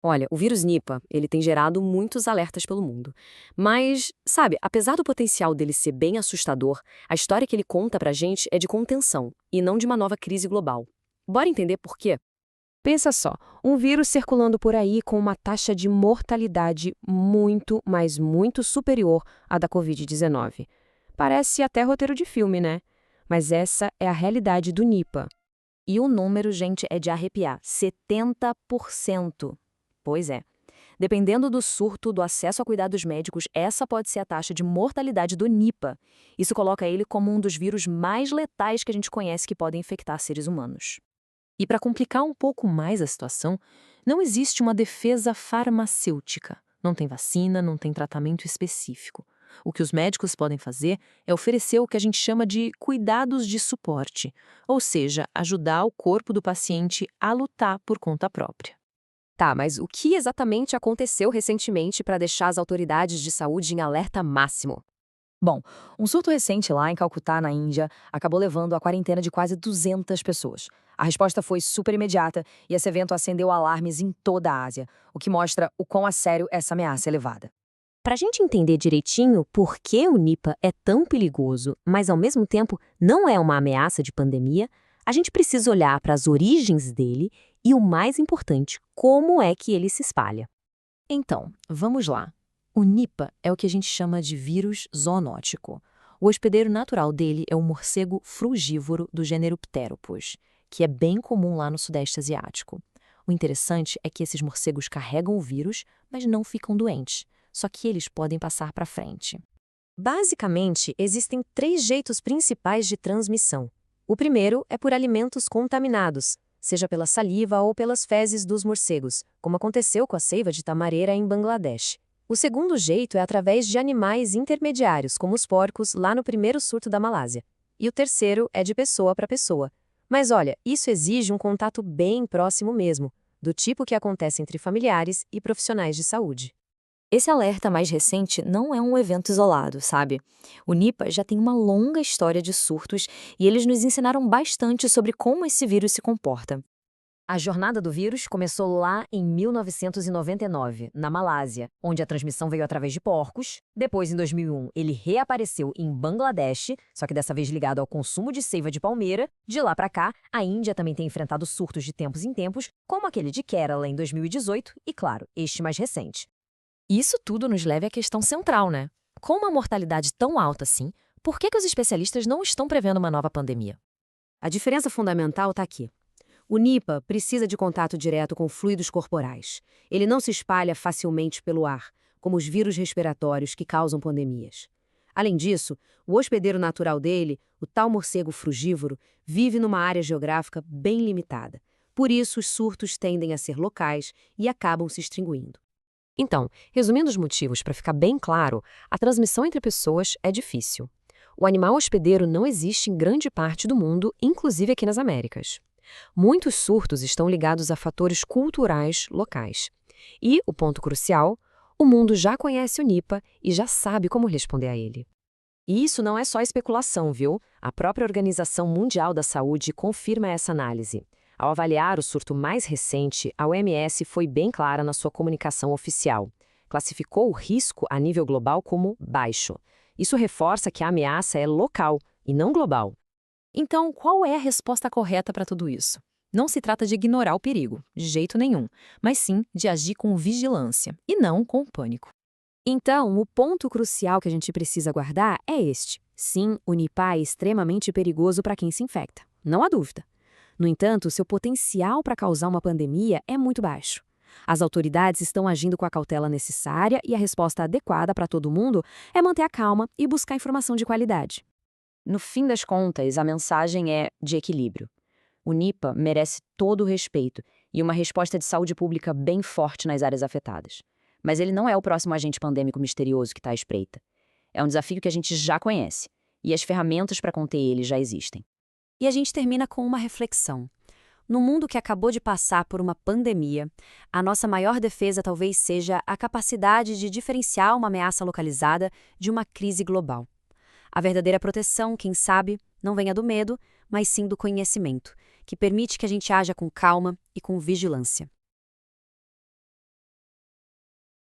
Olha, o vírus Nipah, ele tem gerado muitos alertas pelo mundo. Mas, sabe, apesar do potencial dele ser bem assustador, a história que ele conta pra gente é de contenção, e não de uma nova crise global. Bora entender por quê? Pensa só, um vírus circulando por aí com uma taxa de mortalidade muito, mas muito superior à da Covid-19. Parece até roteiro de filme, né? Mas essa é a realidade do Nipah. E o número, gente, é de arrepiar: 70%. Pois é. Dependendo do surto, do acesso a cuidados médicos, essa pode ser a taxa de mortalidade do Nipah. Isso coloca ele como um dos vírus mais letais que a gente conhece que podem infectar seres humanos. E para complicar um pouco mais a situação, não existe uma defesa farmacêutica. Não tem vacina, não tem tratamento específico. O que os médicos podem fazer é oferecer o que a gente chama de cuidados de suporte, ou seja, ajudar o corpo do paciente a lutar por conta própria. Tá, mas o que exatamente aconteceu recentemente para deixar as autoridades de saúde em alerta máximo? Bom, um surto recente lá em Calcutá, na Índia, acabou levando à quarentena de quase 200 pessoas. A resposta foi super imediata e esse evento acendeu alarmes em toda a Ásia, o que mostra o quão a sério essa ameaça é levada. Para a gente entender direitinho por que o Nipah é tão perigoso, mas ao mesmo tempo não é uma ameaça de pandemia, a gente precisa olhar para as origens dele e, o mais importante, como é que ele se espalha. Então, vamos lá. O Nipah é o que a gente chama de vírus zoonótico. O hospedeiro natural dele é o morcego frugívoro do gênero Pteropus, que é bem comum lá no Sudeste Asiático. O interessante é que esses morcegos carregam o vírus, mas não ficam doentes. Só que eles podem passar para frente. Basicamente, existem 3 jeitos principais de transmissão. O primeiro é por alimentos contaminados, seja pela saliva ou pelas fezes dos morcegos, como aconteceu com a seiva de tamareira em Bangladesh. O segundo jeito é através de animais intermediários, como os porcos, lá no primeiro surto da Malásia. E o terceiro é de pessoa para pessoa. Mas olha, isso exige um contato bem próximo mesmo, do tipo que acontece entre familiares e profissionais de saúde. Esse alerta mais recente não é um evento isolado, sabe? O Nipah já tem uma longa história de surtos e eles nos ensinaram bastante sobre como esse vírus se comporta. A jornada do vírus começou lá em 1999, na Malásia, onde a transmissão veio através de porcos. Depois, em 2001, ele reapareceu em Bangladesh, só que dessa vez ligado ao consumo de seiva de palmeira. De lá para cá, a Índia também tem enfrentado surtos de tempos em tempos, como aquele de Kerala em 2018 e, claro, este mais recente. Isso tudo nos leva à questão central, né? Com uma mortalidade tão alta assim, por que os especialistas não estão prevendo uma nova pandemia? A diferença fundamental está aqui. O Nipah precisa de contato direto com fluidos corporais. Ele não se espalha facilmente pelo ar, como os vírus respiratórios que causam pandemias. Além disso, o hospedeiro natural dele, o tal morcego frugívoro, vive numa área geográfica bem limitada. Por isso, os surtos tendem a ser locais e acabam se extinguindo. Então, resumindo os motivos para ficar bem claro, a transmissão entre pessoas é difícil. O animal hospedeiro não existe em grande parte do mundo, inclusive aqui nas Américas. Muitos surtos estão ligados a fatores culturais locais. E, o ponto crucial, o mundo já conhece o Nipah e já sabe como responder a ele. E isso não é só especulação, viu? A própria Organização Mundial da Saúde confirma essa análise. Ao avaliar o surto mais recente, a OMS foi bem clara na sua comunicação oficial. Classificou o risco a nível global como baixo. Isso reforça que a ameaça é local e não global. Então, qual é a resposta correta para tudo isso? Não se trata de ignorar o perigo, de jeito nenhum, mas sim de agir com vigilância e não com pânico. Então, o ponto crucial que a gente precisa guardar é este. Sim, o Nipah é extremamente perigoso para quem se infecta. Não há dúvida. No entanto, seu potencial para causar uma pandemia é muito baixo. As autoridades estão agindo com a cautela necessária e a resposta adequada para todo mundo é manter a calma e buscar informação de qualidade. No fim das contas, a mensagem é de equilíbrio. O Nipah merece todo o respeito e uma resposta de saúde pública bem forte nas áreas afetadas. Mas ele não é o próximo agente pandêmico misterioso que está à espreita. É um desafio que a gente já conhece, e as ferramentas para conter ele já existem. E a gente termina com uma reflexão. No mundo que acabou de passar por uma pandemia, a nossa maior defesa talvez seja a capacidade de diferenciar uma ameaça localizada de uma crise global. A verdadeira proteção, quem sabe, não venha do medo, mas sim do conhecimento, que permite que a gente haja com calma e com vigilância.